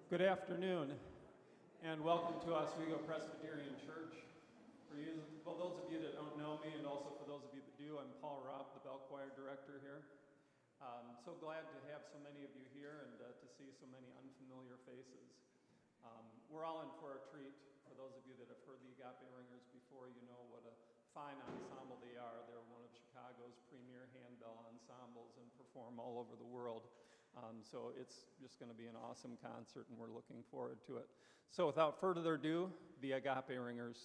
Good afternoon, and welcome to Oswego Presbyterian Church. For those of you that don't know me, and also for those of you that do, I'm Paul Robb, the bell choir director here. So glad to have so many of you here and to see so many unfamiliar faces. We're all in for a treat. For those of you that have heard the Agape Ringers before, you know what a fine ensemble they are. They're one of Chicago's premier handbell ensembles and perform all over the world. So it's just going to be an awesome concert, and we're looking forward to it. So without further ado, the Agape Ringers.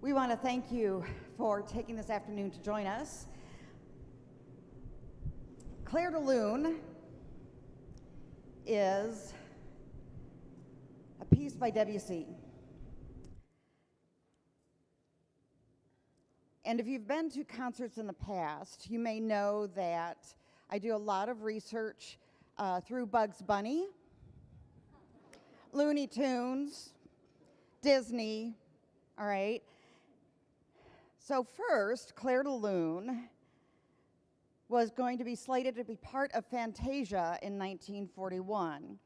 We want to thank you for taking this afternoon to join us. Clair de Lune is a piece by Debussy. And if you've been to concerts in the past, you may know that I do a lot of research through Bugs Bunny, Looney Tunes, Disney, all right? So first, Clair de Lune was going to be slated to be part of Fantasia in 1941.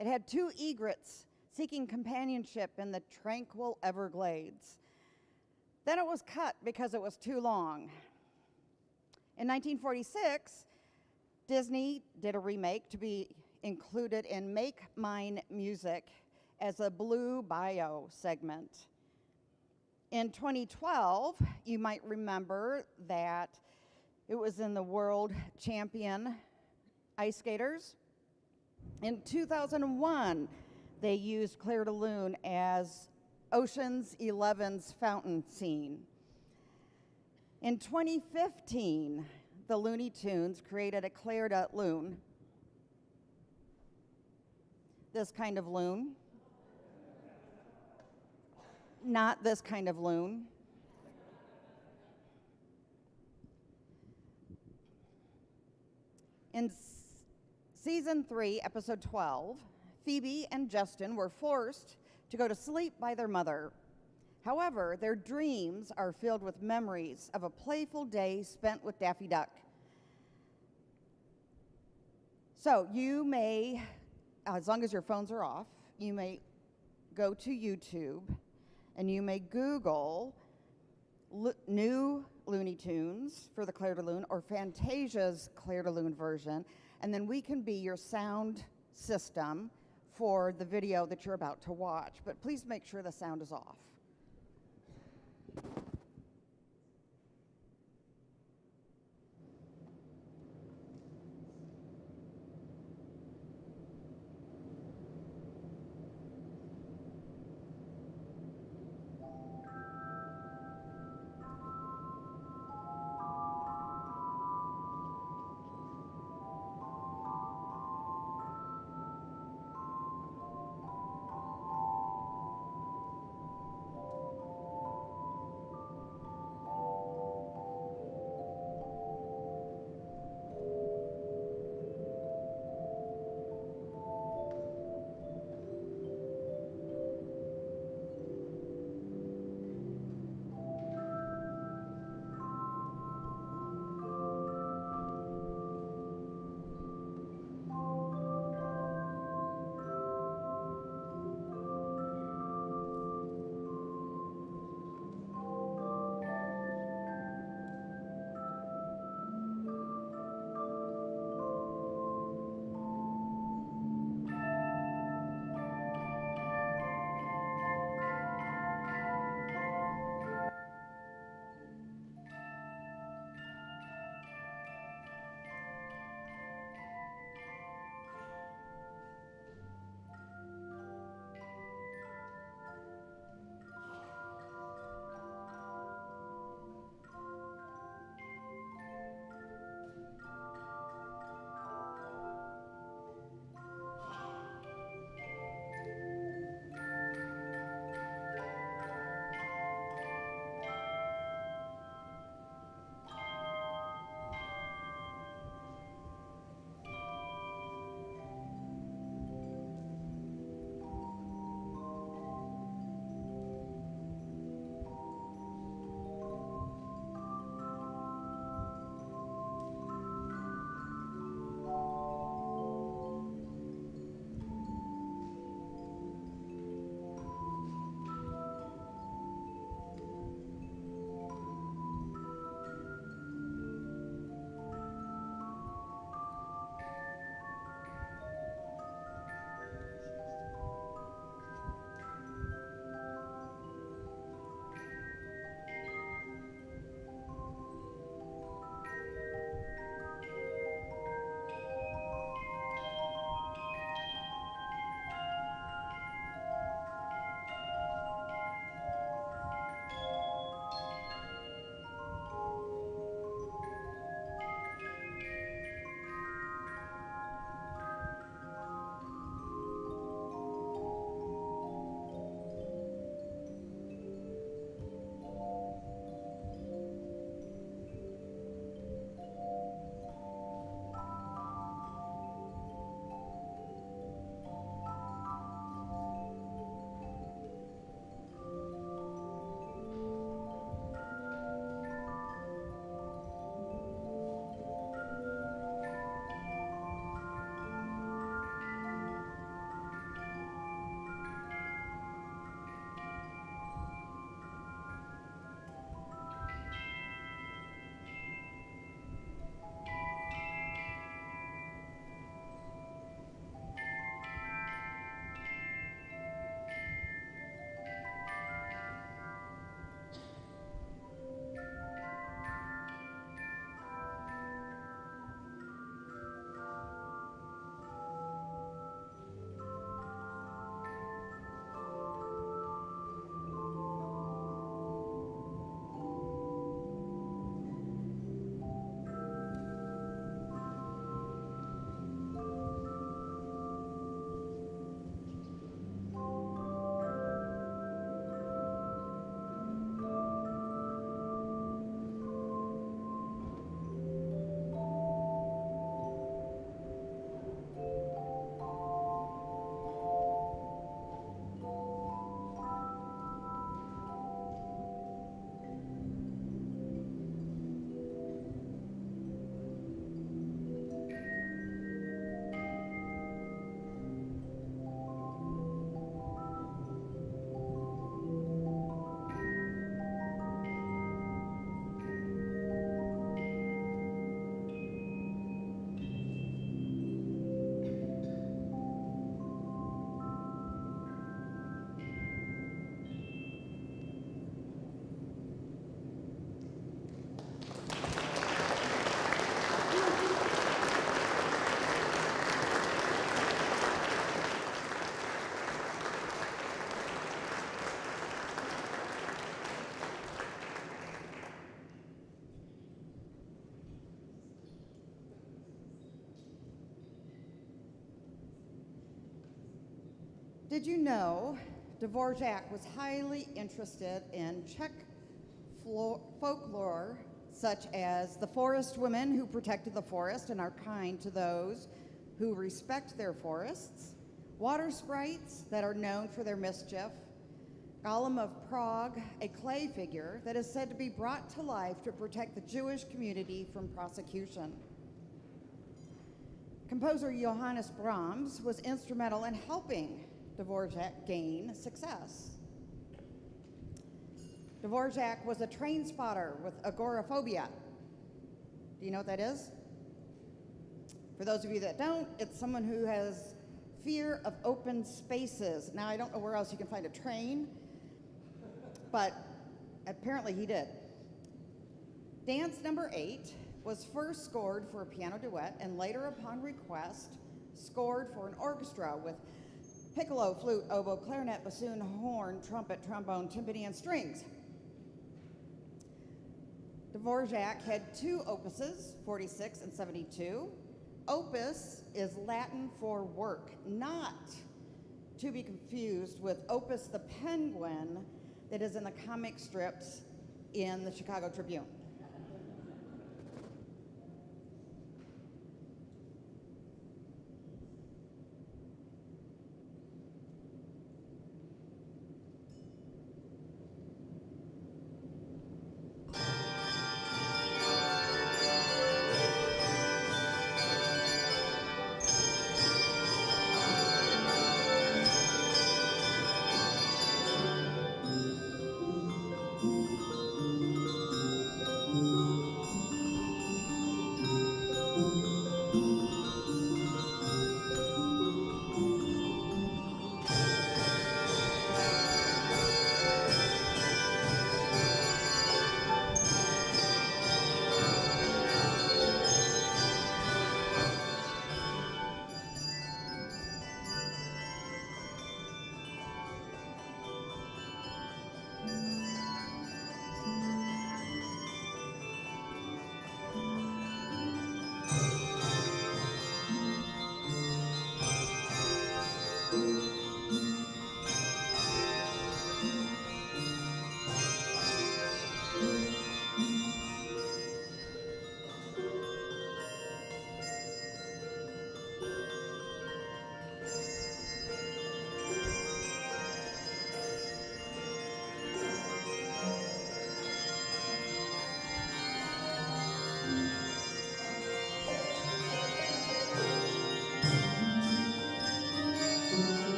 It had two egrets seeking companionship in the tranquil Everglades. Then it was cut because it was too long. In 1946, Disney did a remake to be included in Make Mine Music as a Blue Bayou segment. In 2012, you might remember that it was in the World Champion Ice Skaters. In 2001, they used Clair de Lune as Ocean's 11's fountain scene. In 2015, the Looney Tunes created a Clair de Lune, this kind of loon. Not this kind of loon. In season 3, episode 12, Phoebe and Justin were forced to go to sleep by their mother. However, their dreams are filled with memories of a playful day spent with Daffy Duck. So you may, as long as your phones are off, you may go to YouTube and you may Google new Looney Tunes for the Clair de Lune or Fantasia's Clair de Lune version, and then we can be your sound system for the video that you're about to watch. But please make sure the sound is off. Did you know Dvorak was highly interested in Czech folklore, such as the forest women who protected the forest and are kind to those who respect their forests, water sprites that are known for their mischief, Golem of Prague, a clay figure that is said to be brought to life to protect the Jewish community from prosecution. Composer Johannes Brahms was instrumental in helping Dvorak gain success. Dvorak was a train spotter with agoraphobia. Do you know what that is? For those of you that don't, it's someone who has fear of open spaces. Now, I don't know where else you can find a train, but apparently he did. Dance number 8 was first scored for a piano duet and later, upon request, scored for an orchestra with piccolo, flute, oboe, clarinet, bassoon, horn, trumpet, trombone, timpani, and strings. Dvorak had 2 opuses, 46 and 72. Opus is Latin for work, not to be confused with Opus the penguin that is in the comic strips in the Chicago Tribune.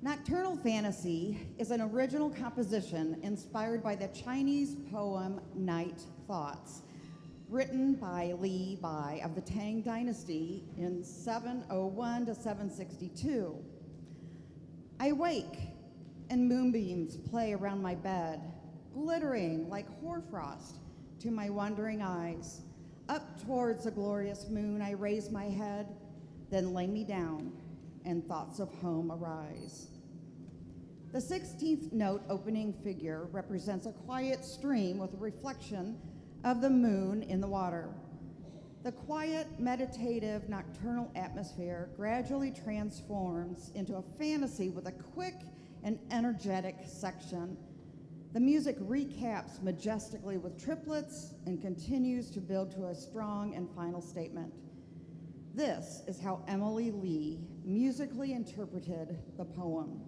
Nocturnal Fantasy is an original composition inspired by the Chinese poem Night Thoughts, written by Li Bai of the Tang Dynasty in 701 to 762. I wake and moonbeams play around my bed, glittering like hoarfrost to my wondering eyes. Up towards the glorious moon I raise my head, then lay me down, and thoughts of home arise. The 16th note opening figure represents a quiet stream with a reflection of the moon in the water. The quiet, meditative, nocturnal atmosphere gradually transforms into a fantasy with a quick and energetic section. The music recaps majestically with triplets and continues to build to a strong and final statement. This is how Emily Lee musically interpreted the poem.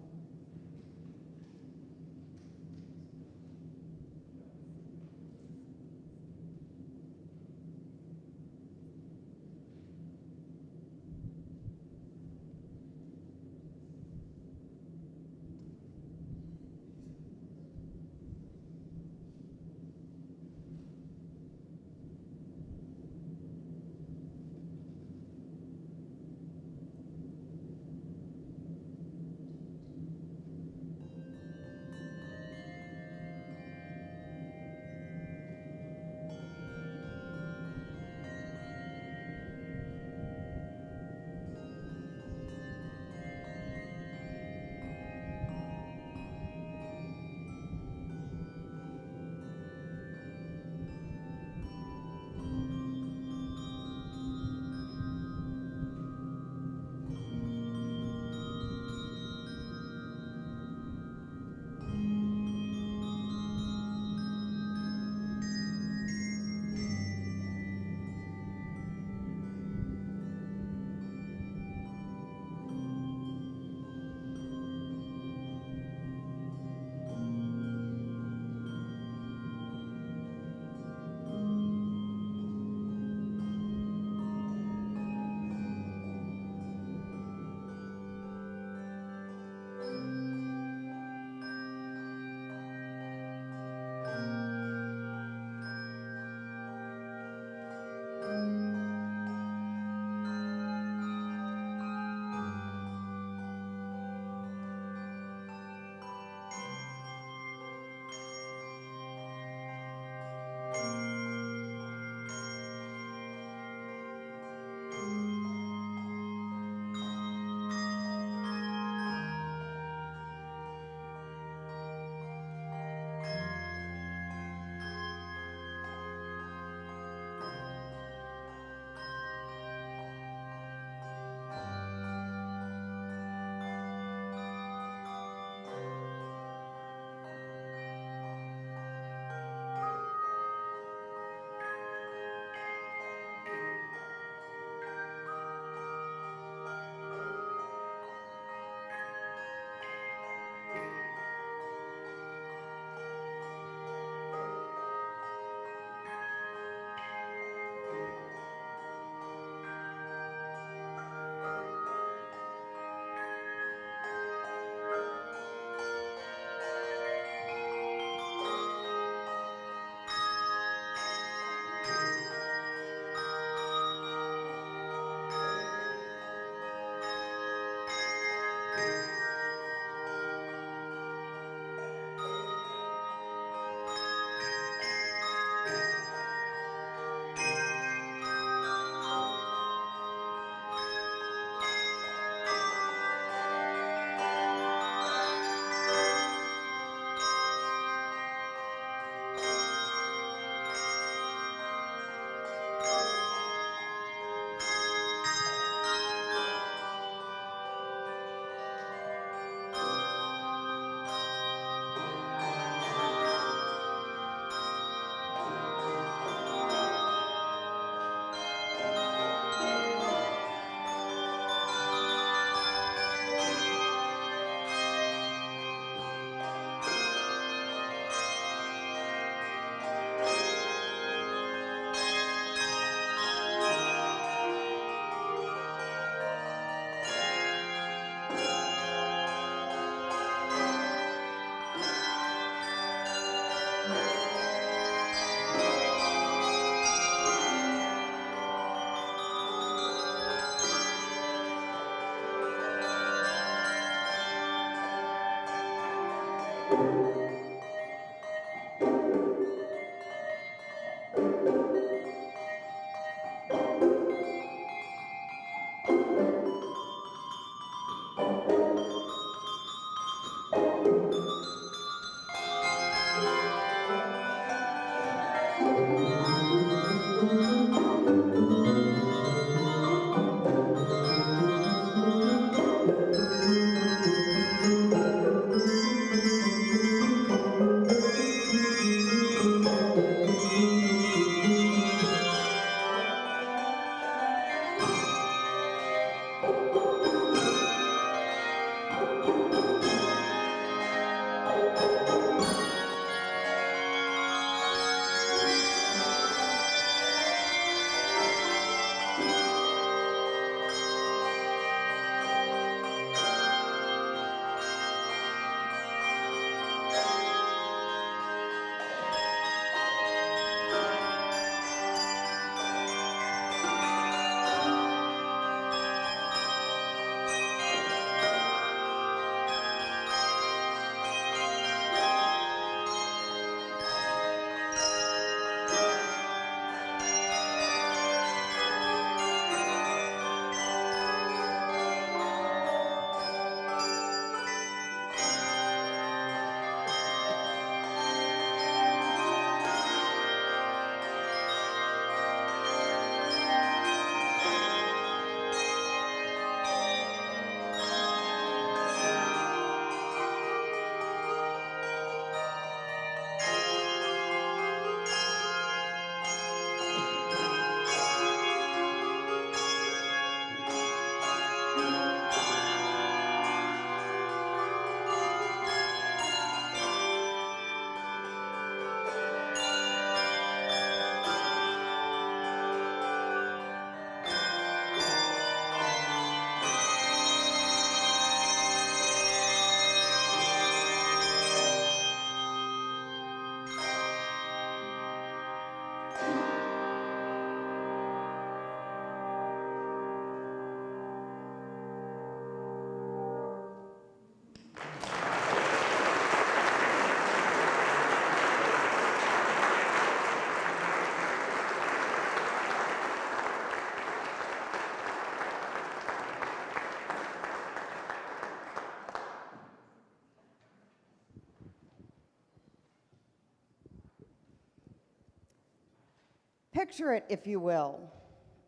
Picture it, if you will,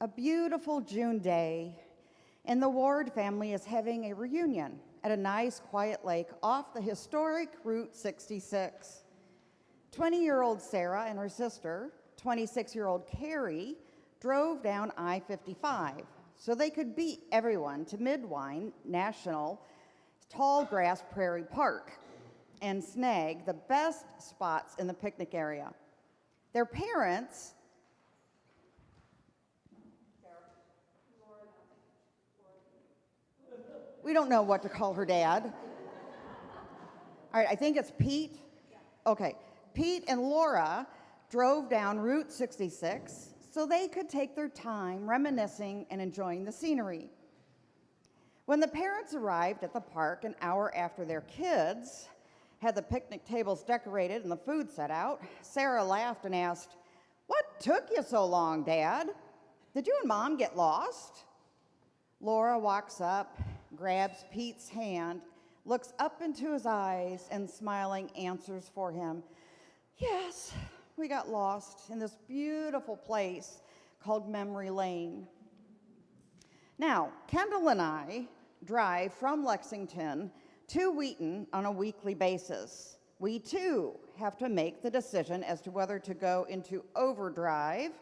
a beautiful June day, and the Ward family is having a reunion at a nice quiet lake off the historic Route 66. 20-year-old Sarah and her sister, 26-year-old Carrie, drove down I-55 so they could beat everyone to Midwine National Tall Grass Prairie Park and snag the best spots in the picnic area. Their parents, we don't know what to call her dad. All right, I think it's Pete. Okay, Pete and Laura drove down Route 66 so they could take their time reminiscing and enjoying the scenery. When the parents arrived at the park an hour after their kids had the picnic tables decorated and the food set out, Sarah laughed and asked, "What took you so long, Dad? Did you and Mom get lost?" Laura walks up, grabs Pete's hand, looks up into his eyes, and smiling answers for him, "Yes, we got lost in this beautiful place called Memory Lane." Now, Kendall and I drive from Lexington to Wheaton on a weekly basis. We too have to make the decision as to whether to go into overdrive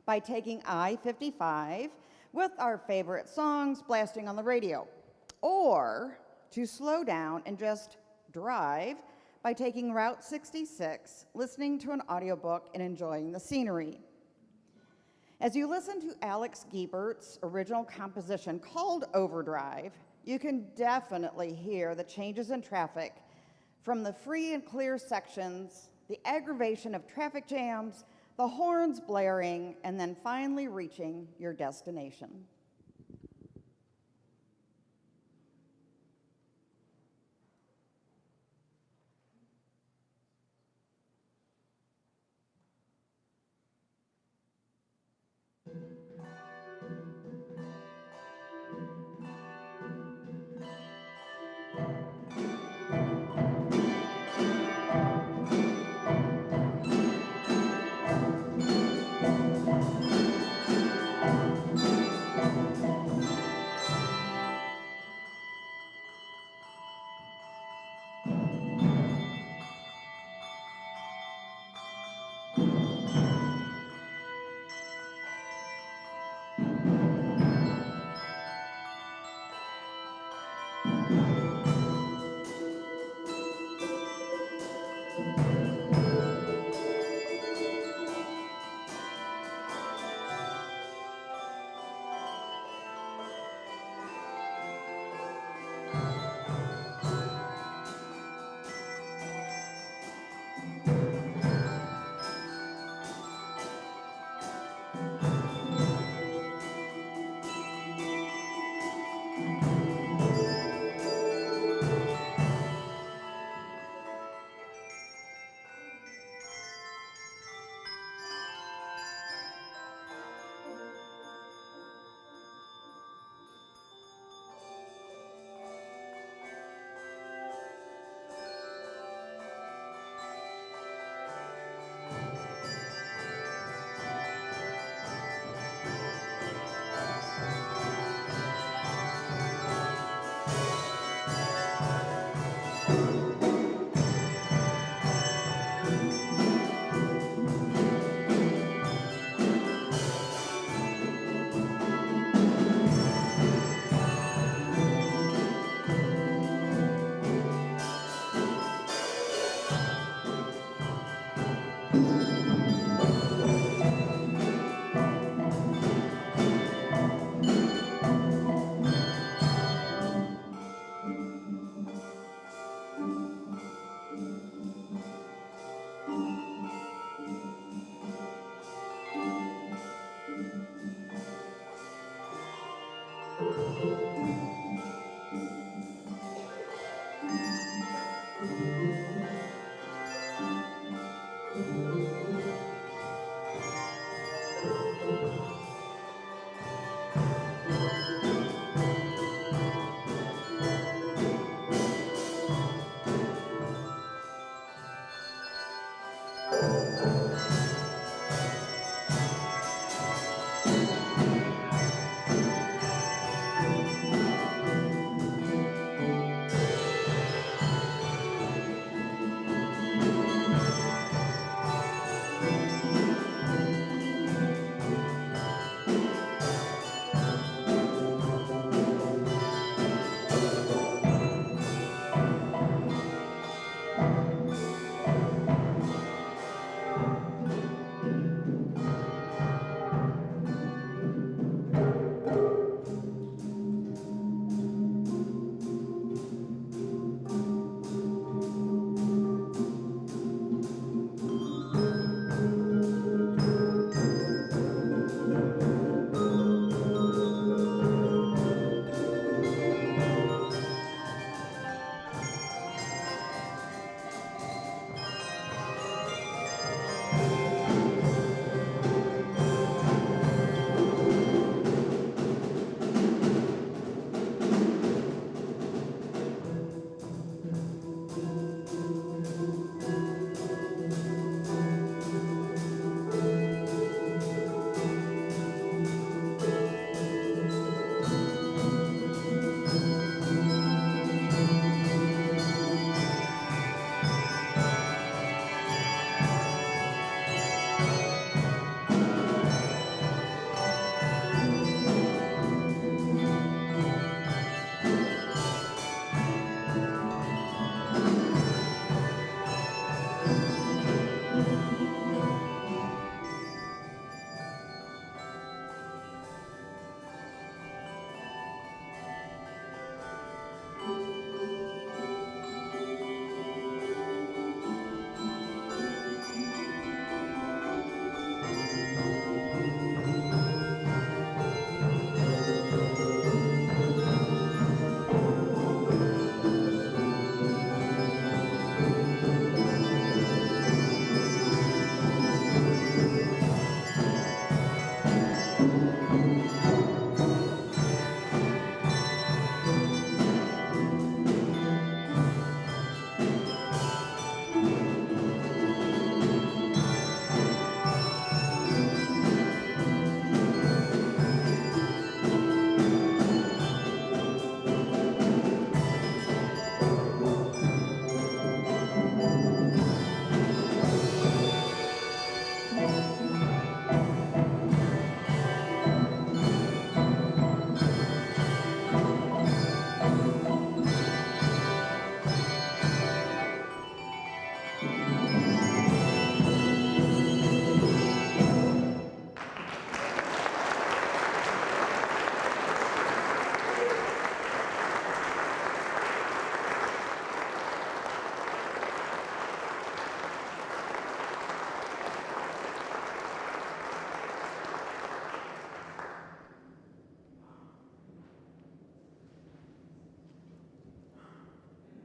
by taking I-55 with our favorite songs blasting on the radio, or to slow down and just drive by taking Route 66, listening to an audiobook and enjoying the scenery. As you listen to Alex Giebert's original composition called Overdrive, you can definitely hear the changes in traffic from the free and clear sections, the aggravation of traffic jams, the horns blaring, and then finally reaching your destination.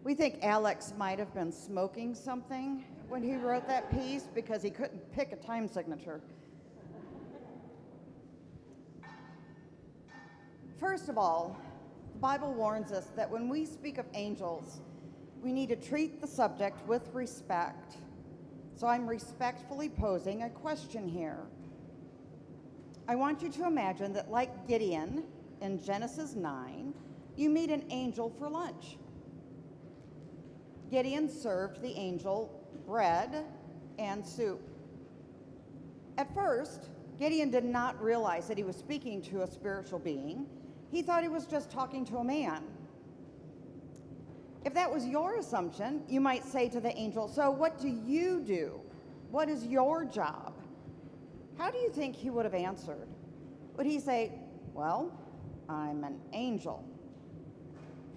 We think Alex might have been smoking something when he wrote that piece because he couldn't pick a time signature. First of all, the Bible warns us that when we speak of angels, we need to treat the subject with respect. So I'm respectfully posing a question here. I want you to imagine that, like Gideon in Genesis 9, you meet an angel for lunch. Gideon served the angel bread and soup. At first, Gideon did not realize that he was speaking to a spiritual being. He thought he was just talking to a man. If that was your assumption, you might say to the angel, "So what do you do?" What is your job? How do you think he would have answered? Would he say, well, I'm an angel?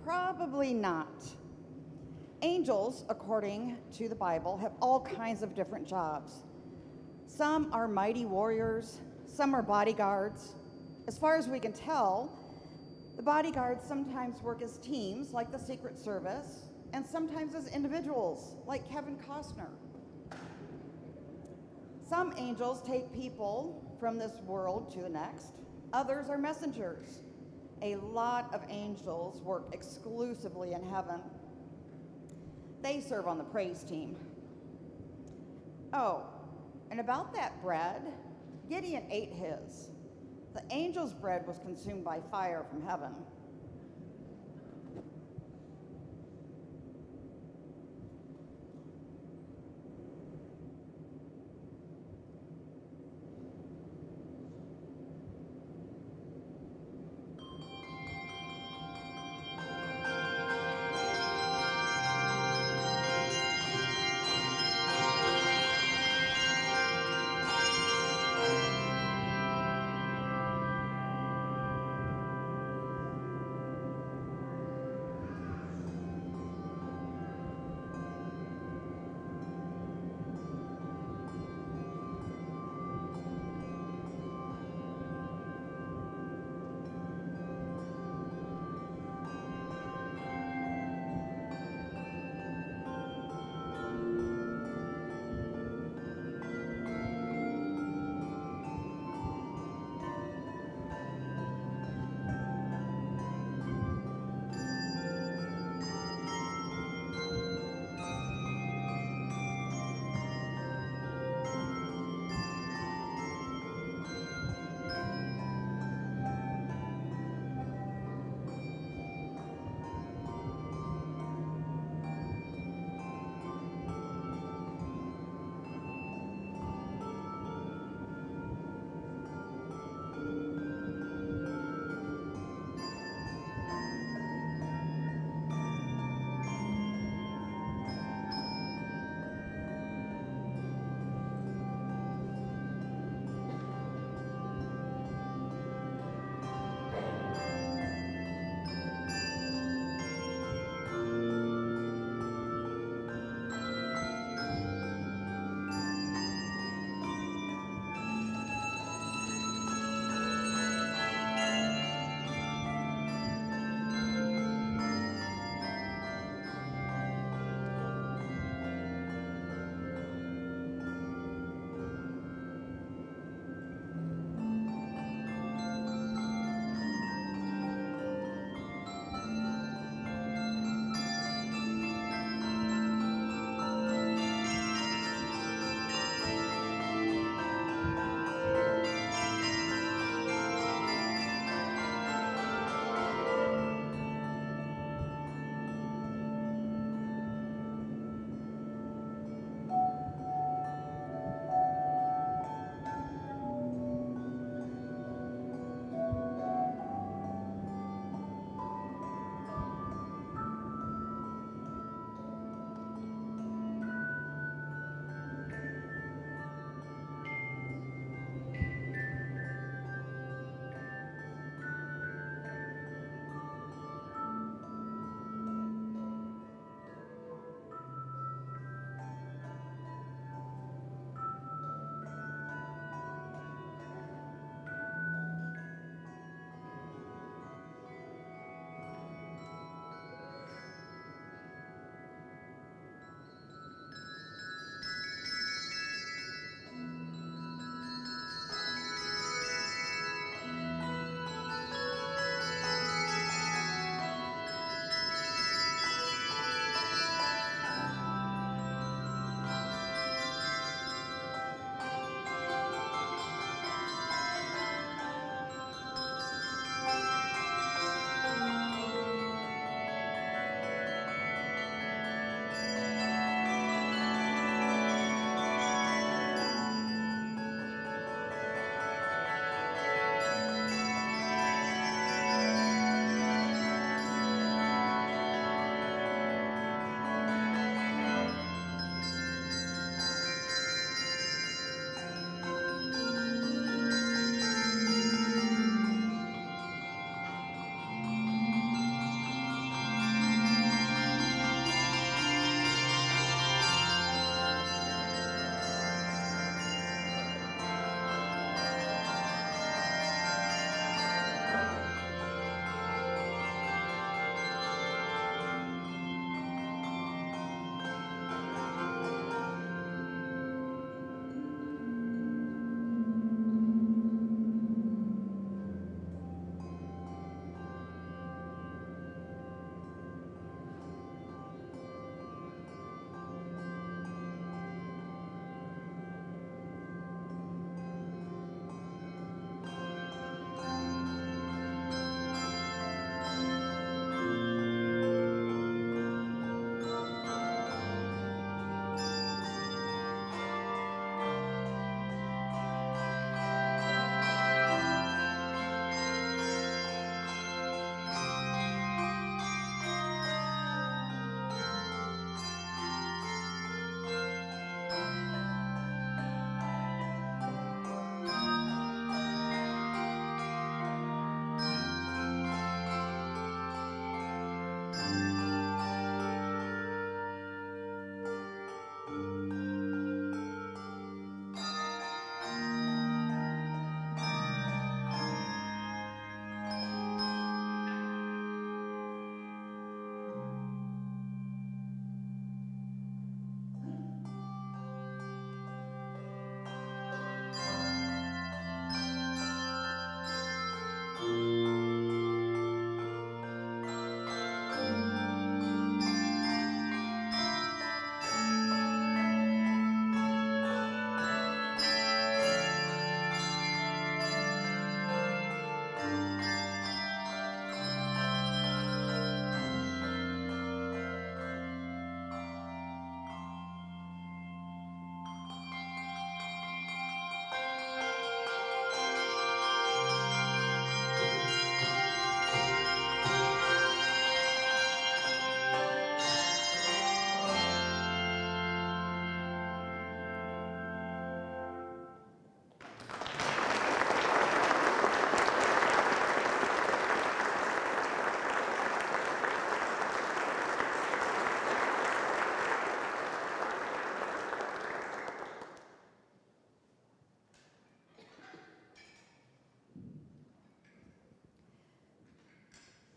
Probably not. Angels, according to the Bible, have all kinds of different jobs. Some are mighty warriors, some are bodyguards. As far as we can tell, the bodyguards sometimes work as teams, like the Secret Service, and sometimes as individuals, like Kevin Costner. Some angels take people from this world to the next. Others are messengers. A lot of angels work exclusively in heaven. They serve on the praise team. Oh, and about that bread, Gideon ate his. The angel's bread was consumed by fire from heaven.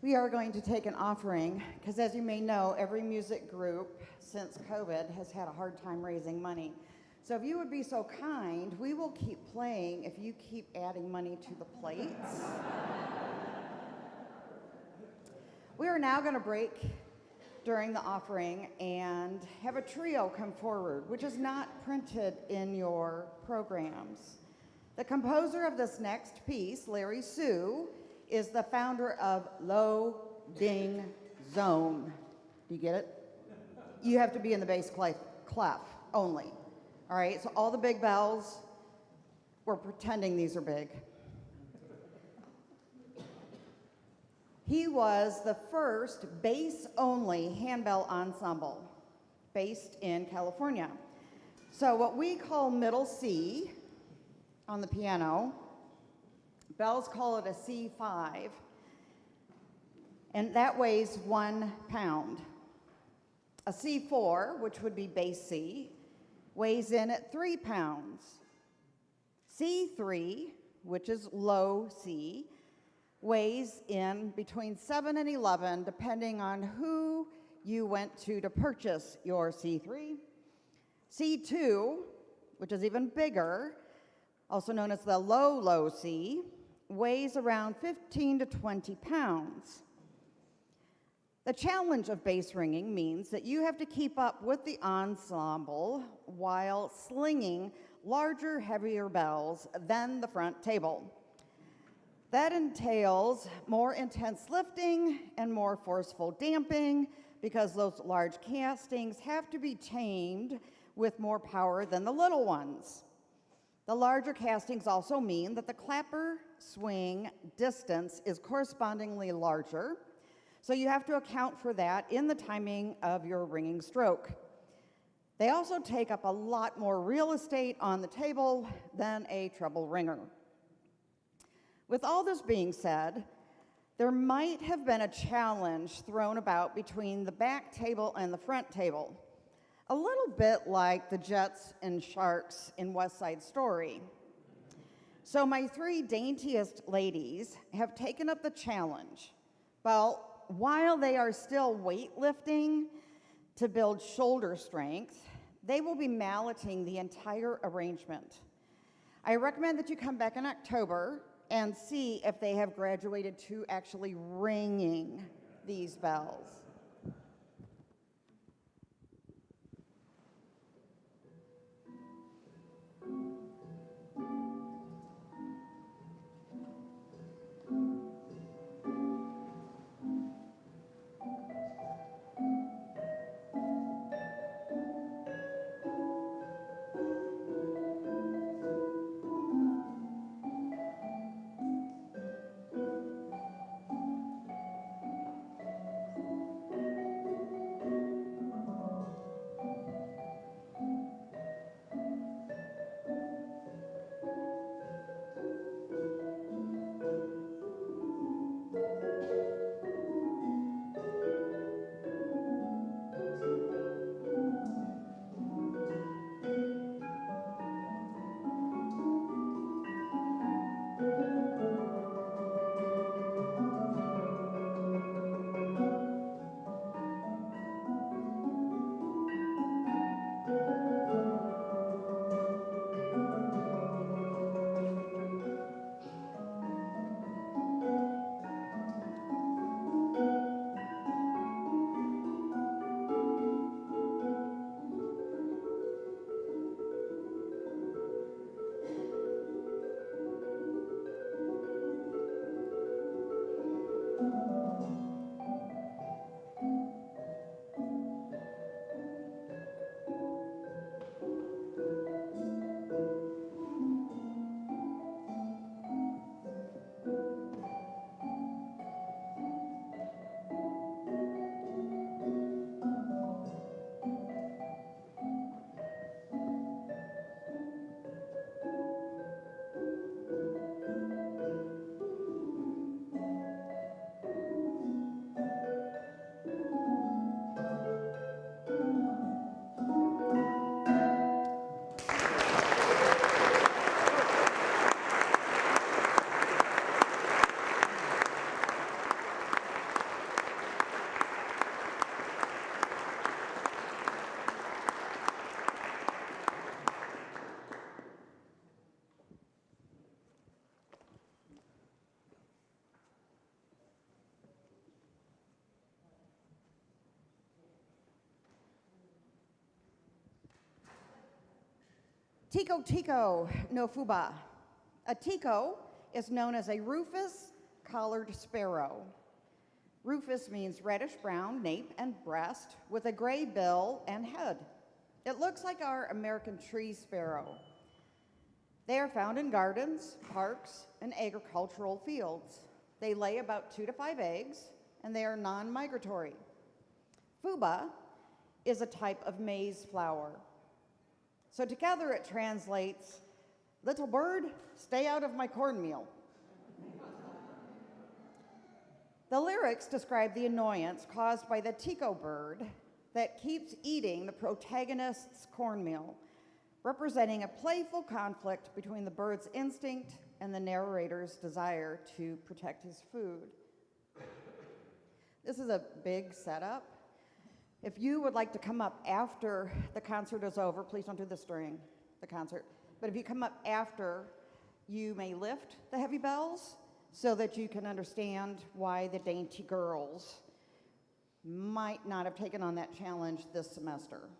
We are going to take an offering, because as you may know, every music group since COVID has had a hard time raising money. So if you would be so kind, we will keep playing if you keep adding money to the plates. We are now going to break during the offering and have a trio come forward, which is not printed in your programs. The composer of this next piece, Larry Sue, is the founder of Low Ding Zone. Do you get it? You have to be in the bass clef only. All right, so all the big bells, we're pretending these are big. He was the first bass-only handbell ensemble based in California. So what we call middle C on the piano, bells call it a C5, and that weighs 1 pound. A C4, which would be bass C, weighs in at 3 pounds. C3, which is low C, weighs in between 7 and 11, depending on who you went to purchase your C3. C2, which is even bigger, also known as the low C, weighs around 15 to 20 pounds. The challenge of bass ringing means that you have to keep up with the ensemble while slinging larger, heavier bells than the front table. That entails more intense lifting and more forceful damping because those large castings have to be tamed with more power than the little ones. The larger castings also mean that the clapper swing distance is correspondingly larger, so you have to account for that in the timing of your ringing stroke. They also take up a lot more real estate on the table than a treble ringer. With all this being said, there might have been a challenge thrown about between the back table and the front table, a little bit like the Jets and Sharks in West Side Story. So my 3 daintiest ladies have taken up the challenge. Well, while they are still weightlifting to build shoulder strength, they will be malleting the entire arrangement. I recommend that you come back in October and see if they have graduated to actually ringing these bells. Tico tico no fuba. A tico is known as a rufous collared sparrow. Rufous means reddish-brown nape and breast with a gray bill and head. It looks like our American tree sparrow. They are found in gardens, parks, and agricultural fields. They lay about 2 to 5 eggs, and they are non-migratory. Fuba is a type of maize flour. So together it translates, "Little bird, stay out of my cornmeal." The lyrics describe the annoyance caused by the tico bird that keeps eating the protagonist's cornmeal, representing a playful conflict between the bird's instinct and the narrator's desire to protect his food. This is a big setup. If you would like to come up after the concert is over, please don't do this during the concert, but if you come up after, you may lift the heavy bells so that you can understand why the dainty girls might not have taken on that challenge this semester.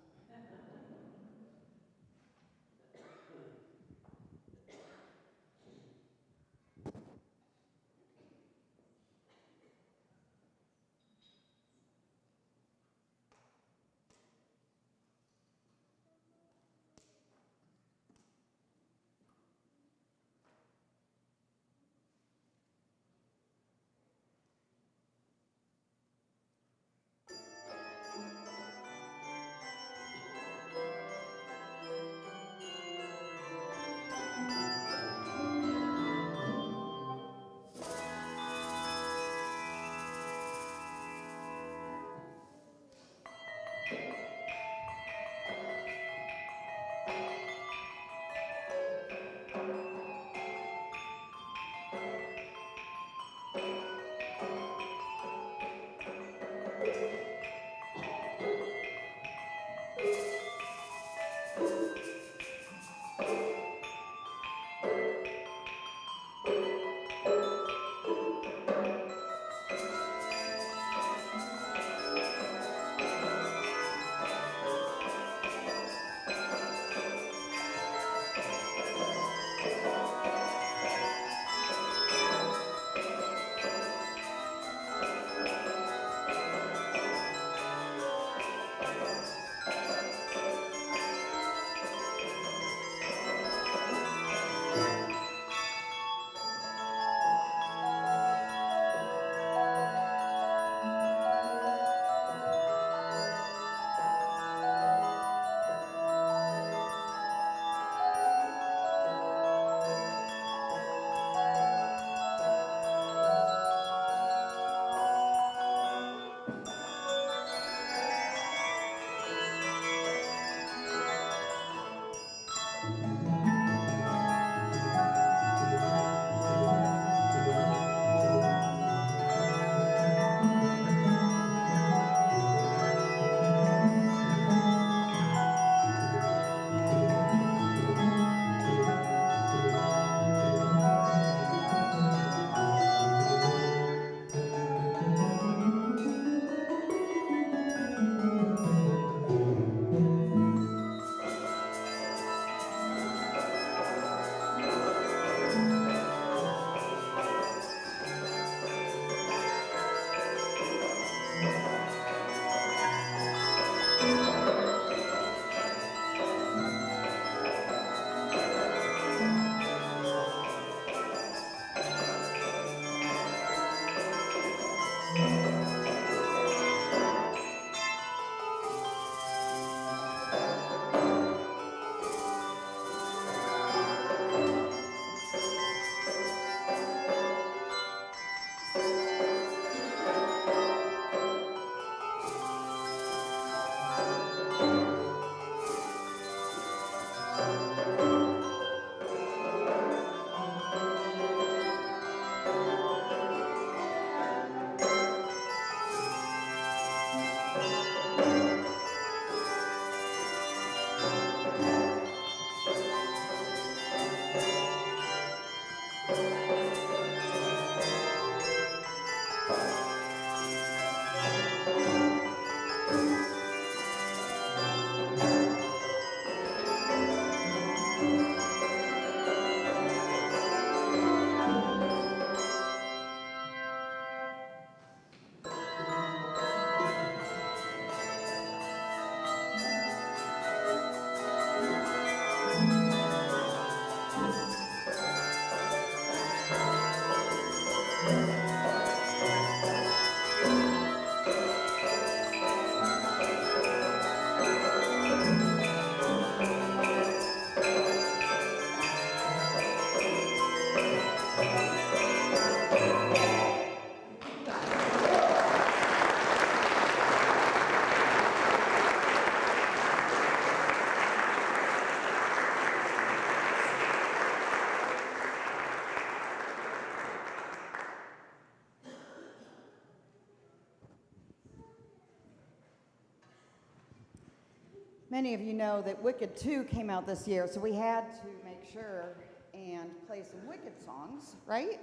Many of you know that Wicked 2 came out this year, so we had to make sure and play some Wicked songs, right?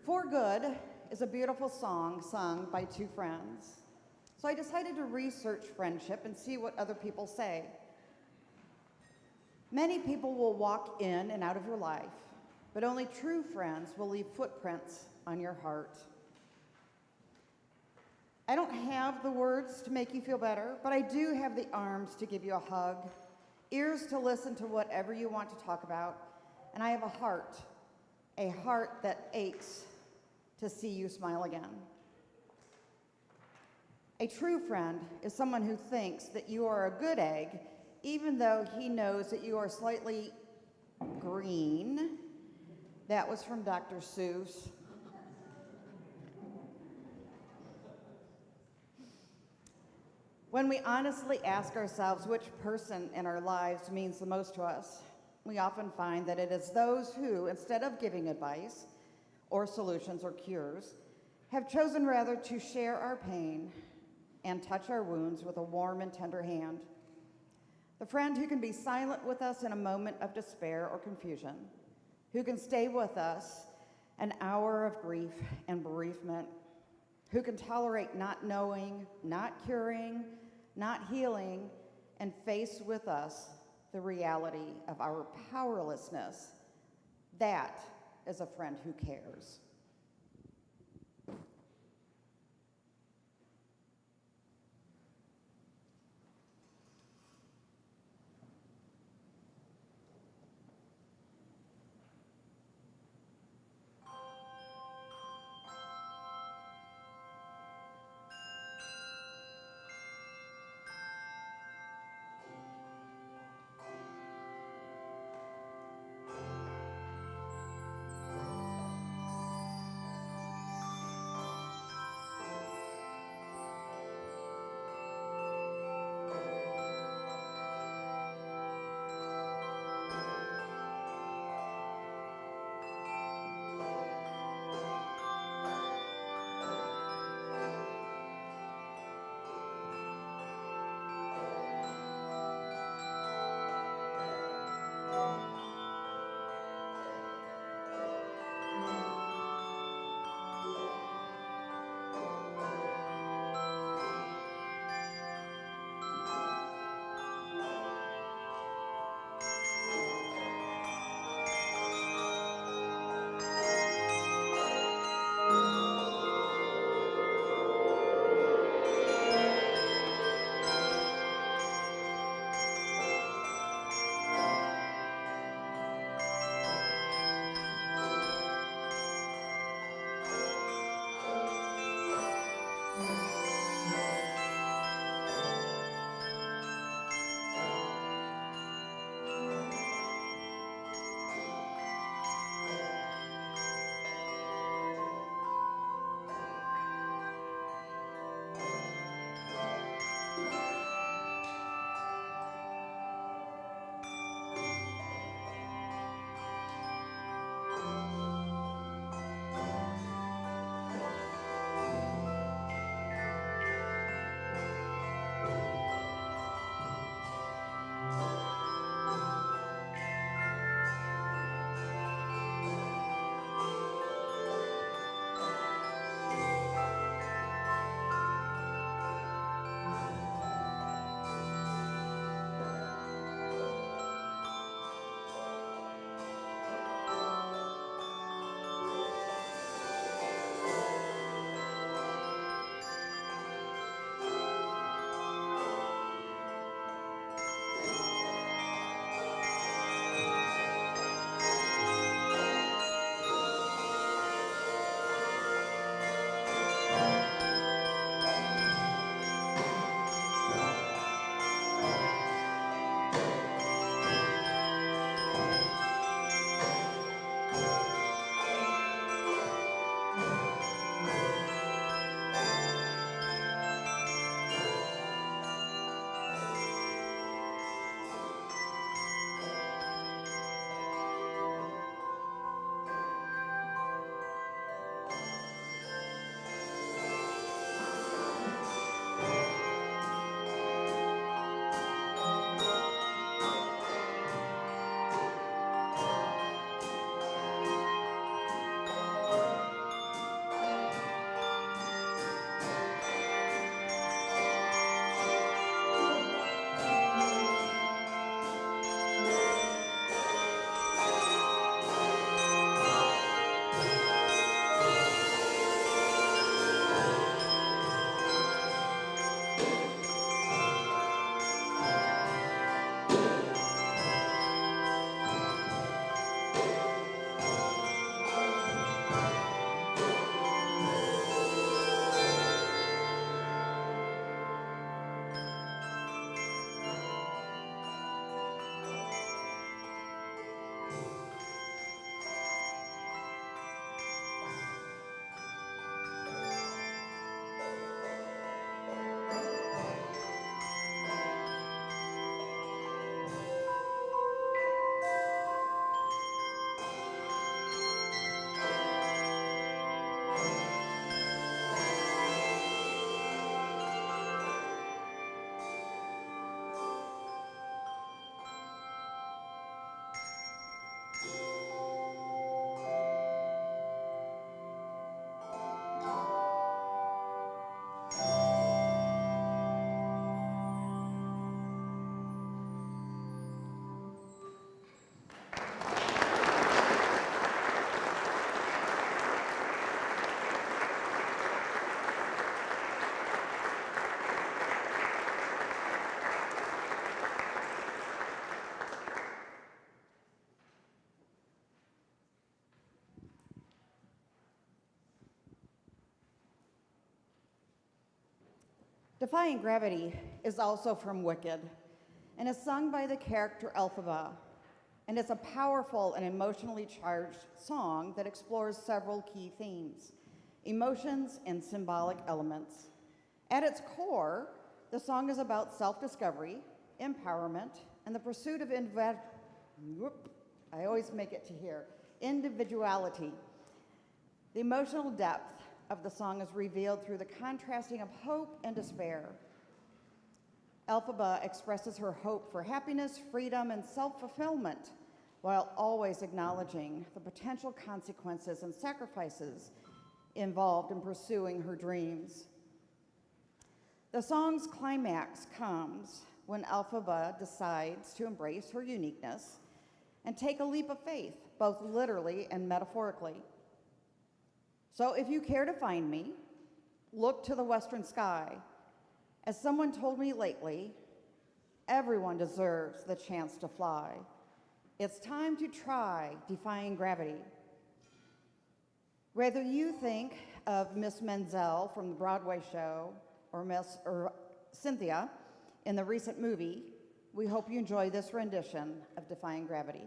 For Good is a beautiful song sung by two friends. So I decided to research friendship and see what other people say. Many people will walk in and out of your life, but only true friends will leave footprints on your heart. I don't have the words to make you feel better, but I do have the arms to give you a hug, ears to listen to whatever you want to talk about, and I have a heart that aches to see you smile again. A true friend is someone who thinks that you are a good egg, even though he knows that you are slightly green. That was from Dr. Seuss. When we honestly ask ourselves which person in our lives means the most to us, we often find that it is those who, instead of giving advice or solutions or cures, have chosen rather to share our pain and touch our wounds with a warm and tender hand. The friend who can be silent with us in a moment of despair or confusion, who can stay with us an hour of grief and bereavement, who can tolerate not knowing, not curing, not healing, and face with us the reality of our powerlessness. That is a friend who cares. Defying Gravity is also from Wicked and is sung by the character Elphaba, and it's a powerful and emotionally charged song that explores several key themes, emotions, and symbolic elements. At its core, the song is about self-discovery, empowerment, and the pursuit of individuality. The emotional depth of the song is revealed through the contrasting of hope and despair. Elphaba expresses her hope for happiness, freedom, and self-fulfillment, while always acknowledging the potential consequences and sacrifices involved in pursuing her dreams. The song's climax comes when Elphaba decides to embrace her uniqueness and take a leap of faith, both literally and metaphorically. So if you care to find me, look to the western sky. As someone told me lately, everyone deserves the chance to fly. It's time to try defying gravity. Whether you think of Miss Menzel from the Broadway show or Cynthia in the recent movie, we hope you enjoy this rendition of Defying Gravity.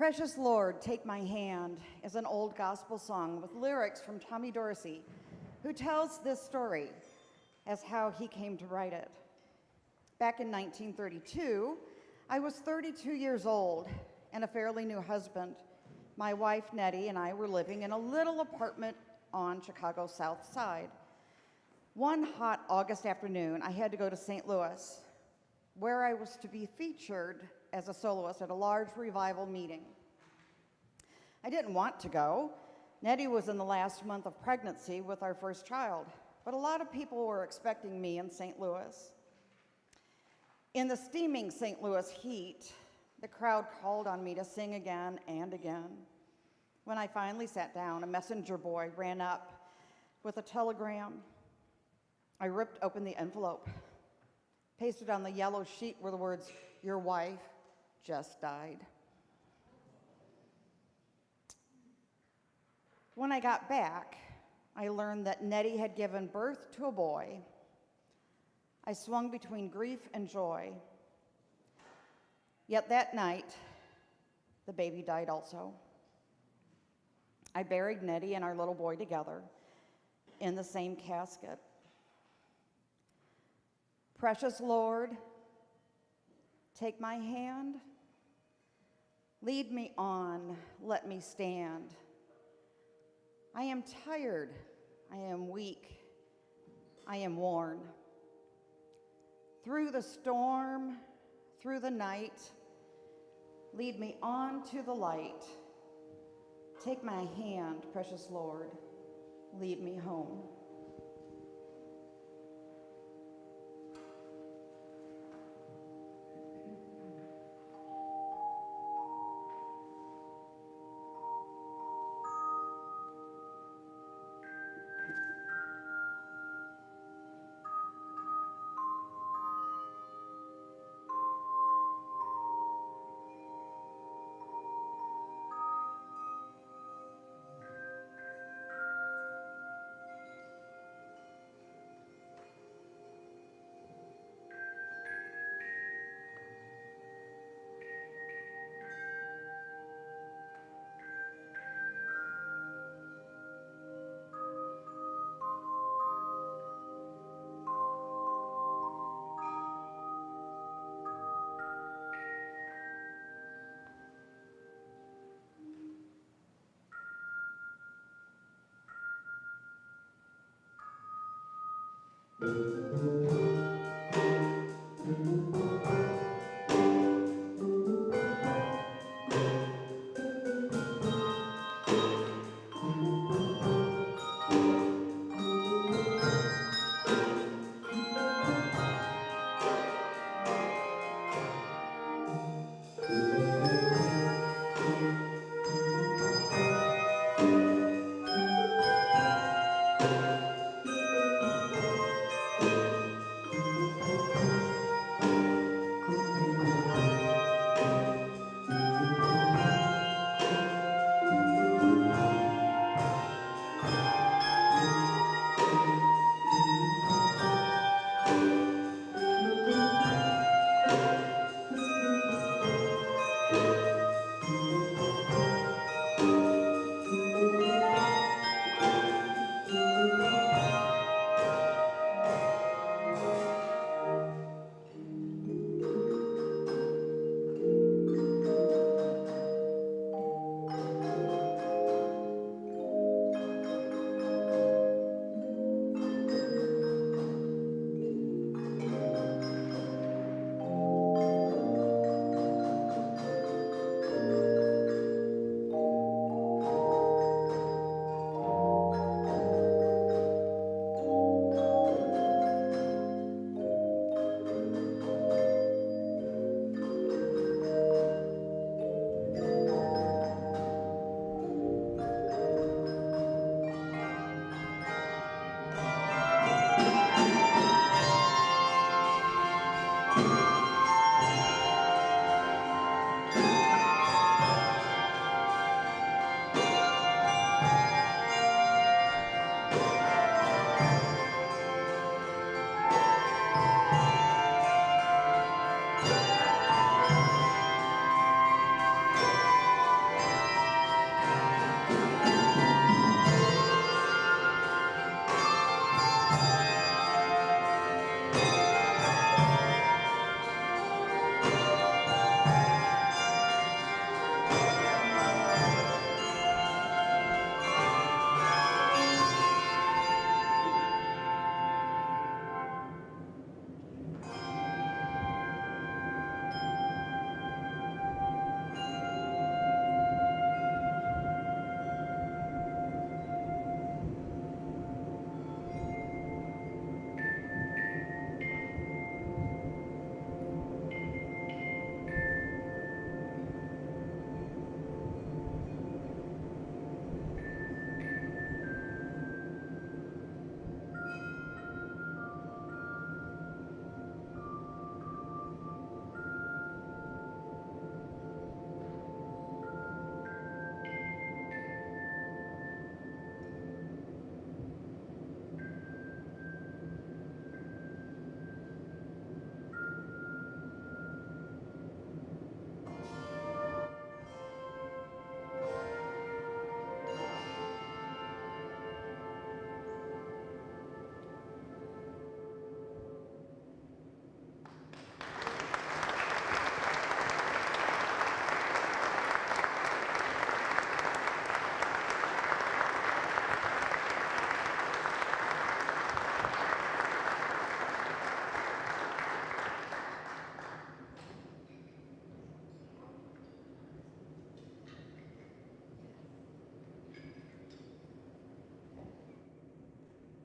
Precious Lord, Take My Hand is an old gospel song with lyrics from Tommy Dorsey, who tells this story as how he came to write it. Back in 1932, I was 32 years old and a fairly new husband. My wife, Nettie, and I were living in a little apartment on Chicago's South Side. One hot August afternoon, I had to go to St. Louis, where I was to be featured as a soloist at a large revival meeting. I didn't want to go. Nettie was in the last month of pregnancy with our first child, but a lot of people were expecting me in St. Louis. In the steaming St. Louis heat, the crowd called on me to sing again and again. When I finally sat down, a messenger boy ran up with a telegram. I ripped open the envelope. Pasted on the yellow sheet were the words, "Your wife just died." When I got back, I learned that Nettie had given birth to a boy. I swung between grief and joy. Yet that night, the baby died also. I buried Nettie and our little boy together in the same casket. Precious Lord, take my hand. Lead me on, let me stand. I am tired, I am weak, I am worn. Through the storm, through the night, lead me on to the light. Take my hand, precious Lord, lead me home.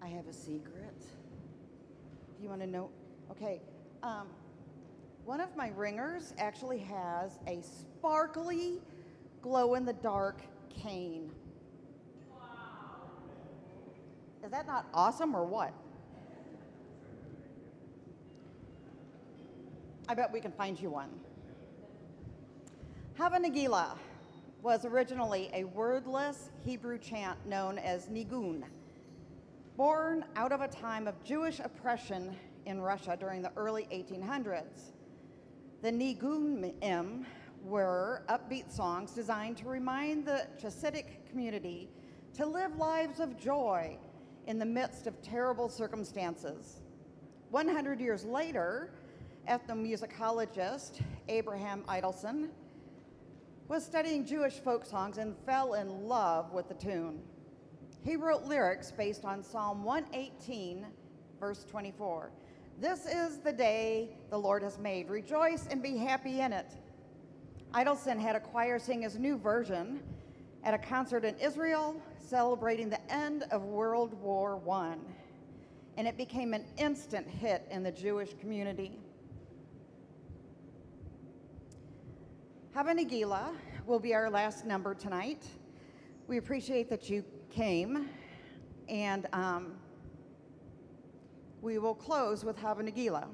I have a secret. Do you want to know? Okay. One of my ringers actually has a sparkly, glow-in-the-dark cane. Wow. Is that not awesome or what? I bet we can find you one. Hava Nagila was originally a wordless Hebrew chant known as nigun, born out of a time of Jewish oppression in Russia during the early 1800s. The nigunim were upbeat songs designed to remind the Hasidic community to live lives of joy in the midst of terrible circumstances. 100 years later, ethnomusicologist Abraham Idelson was studying Jewish folk songs and fell in love with the tune. He wrote lyrics based on Psalm 118, verse 24. "This is the day the Lord has made. Rejoice and be happy in it." Idelson had a choir sing his new version at a concert in Israel celebrating the end of World War I, and it became an instant hit in the Jewish community. Hava Nagila will be our last number tonight. We appreciate that you came, and we will close with Hava Nagila.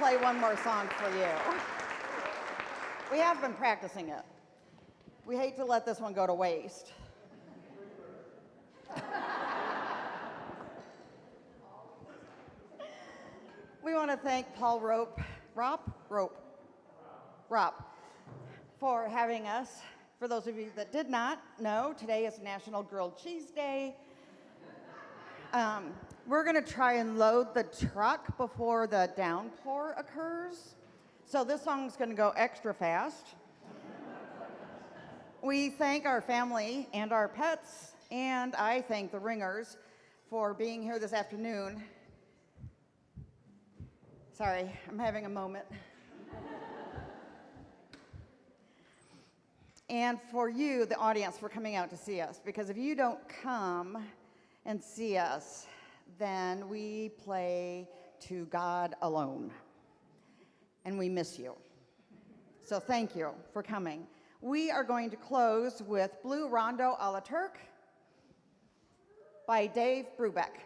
play one more song for you. We have been practicing it. We hate to let this one go to waste. We want to thank Paul Rope for having us. For those of you that did not know, today is National Grilled Cheese Day. We're going to try and load the truck before the downpour occurs. So this song's going to go extra fast. We thank our family and our pets, and I thank the Ringers for being here this afternoon. Sorry, I'm having a moment. And for you, the audience, for coming out to see us. Because if you don't come and see us, then we play to God alone. And we miss you. So thank you for coming. We are going to close with Blue Rondo a la Turk by Dave Brubeck.